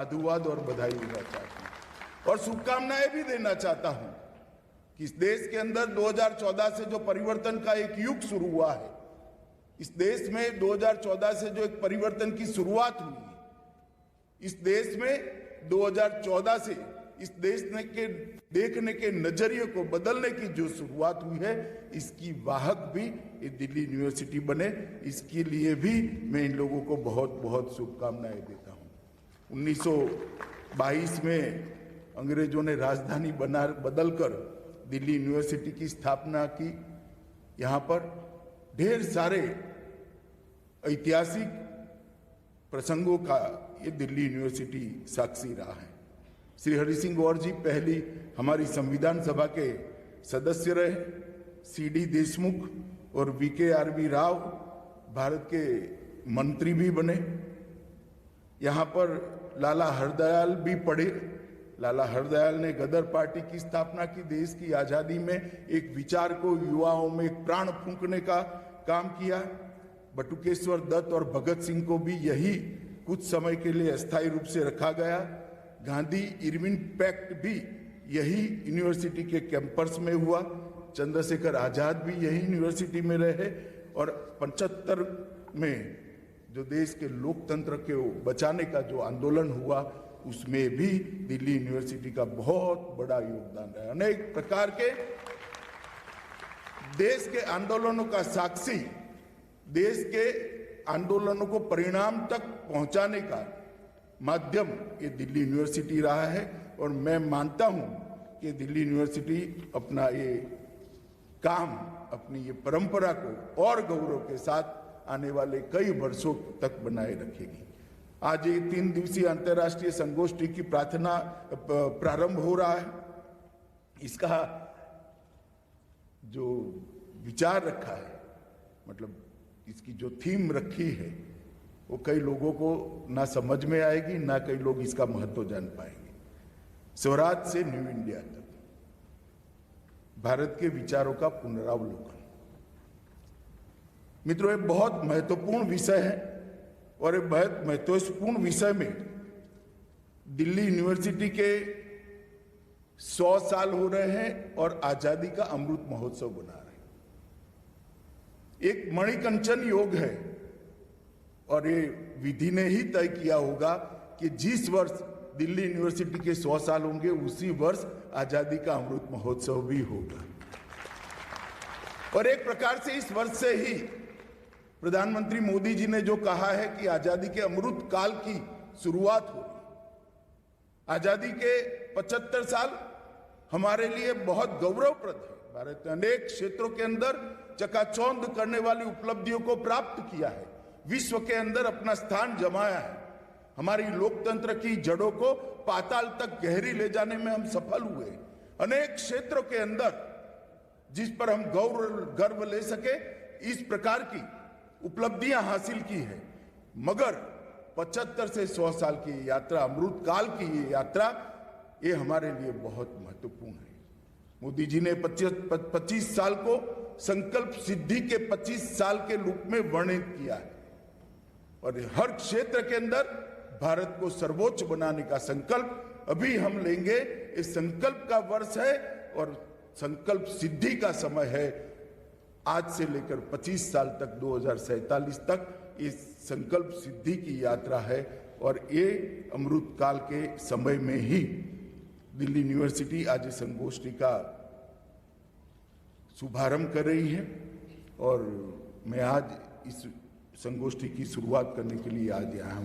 साधुवाद और बधाई देना चाहता हूं और शुभकामनाएं भी देना चाहता हूं कि इस देश के अंदर 2014 से जो परिवर्तन का एक युग शुरू हुआ है, इस देश में 2014 से जो एक परिवर्तन की शुरुआत हुई है, इस देश में 2014 से इस देश के देखने के नजरिए को बदलने की जो शुरुआत हुई है, इसकी वाहक भी ये दिल्ली यूनिवर्सिटी बने, इसके लिए भी मैं इन लोगों को बहुत बहुत शुभकामनाएं देता हूं। 1922 में अंग्रेजों ने राजधानी बदलकर दिल्ली यूनिवर्सिटी की स्थापना की। यहाँ पर ढेर सारे ऐतिहासिक प्रसंगों का ये दिल्ली यूनिवर्सिटी साक्षी रहा है। श्री हरि सिंह गौर जी पहली हमारी संविधान सभा के सदस्य रहे, CD देशमुख और VKRV राव भारत के मंत्री भी बने। यहाँ पर लाला हरदयाल भी पढ़े। लाला हरदयाल ने गदर पार्टी की स्थापना की, देश की आजादी में एक विचार को युवाओं में एक प्राण फूंकने का काम किया। बटुकेश्वर दत्त और भगत सिंह को भी यही कुछ समय के लिए अस्थायी रूप से रखा गया। गांधी इरविन पैक्ट भी यही यूनिवर्सिटी के कैंपस में हुआ। चंद्रशेखर आजाद भी यही यूनिवर्सिटी में रहे और 75 में जो देश के लोकतंत्र के बचाने का जो आंदोलन हुआ, उसमें भी दिल्ली यूनिवर्सिटी का बहुत बड़ा योगदान रहा। अनेक प्रकार के देश के आंदोलनों का साक्षी, देश के आंदोलनों को परिणाम तक पहुंचाने का माध्यम ये दिल्ली यूनिवर्सिटी रहा है और मैं मानता हूं कि दिल्ली यूनिवर्सिटी अपना ये काम, अपनी ये परंपरा को और गौरव के साथ आने वाले कई वर्षों तक बनाए रखेगी। आज ये 3 दिवसीय अंतर्राष्ट्रीय संगोष्ठी की प्रारंभ हो रहा है। इसका जो विचार रखा है, मतलब इसकी जो थीम रखी है, वो कई लोगों को ना समझ में आएगी, ना कई लोग इसका महत्व जान पाएंगे। स्वराज से न्यू इंडिया तक भारत के विचारों का पुनरावलोकन। मित्रों, ये बहुत महत्वपूर्ण विषय है और एक बहुत महत्वपूर्ण विषय में दिल्ली यूनिवर्सिटी के 100 साल हो रहे हैं और आजादी का अमृत महोत्सव बना रहे हैं। एक मणिकंचन योग है और ये विधि ने ही तय किया होगा कि जिस वर्ष दिल्ली यूनिवर्सिटी के 100 साल होंगे, उसी वर्ष आजादी का अमृत महोत्सव भी होगा। और एक प्रकार से इस वर्ष से ही प्रधानमंत्री मोदी जी ने जो कहा है कि आजादी के अमृत काल की शुरुआत हो रही। आजादी के 75 साल हमारे लिए बहुत गौरवप्रद है। भारत ने अनेक क्षेत्रों के अंदर चकाचौंध करने वाली उपलब्धियों को प्राप्त किया है, विश्व के अंदर अपना स्थान जमाया है। हमारी लोकतंत्र की जड़ों को पाताल तक गहरी ले जाने में हम सफल हुए। अनेक क्षेत्रों के अंदर जिस पर हम गर्व ले सके, इस प्रकार की उपलब्धियां हासिल की है। मगर 75 से 100 साल की यात्रा, अमृत काल की ये यात्रा, ये हमारे लिए बहुत महत्वपूर्ण है। मोदी जी ने 25 साल को संकल्प सिद्धि के 25 साल के रूप में वर्णित किया है और हर क्षेत्र के अंदर भारत को सर्वोच्च बनाने का संकल्प अभी हम लेंगे। इस संकल्प का वर्ष है और संकल्प सिद्धि का समय है। आज से लेकर 25 साल तक, 2047 तक इस संकल्प सिद्धि की यात्रा है और ये अमृत काल के समय में ही दिल्ली यूनिवर्सिटी आज इस संगोष्ठी का शुभारंभ कर रही है और मैं आज इस संगोष्ठी की शुरुआत करने के लिए आज आया हूं।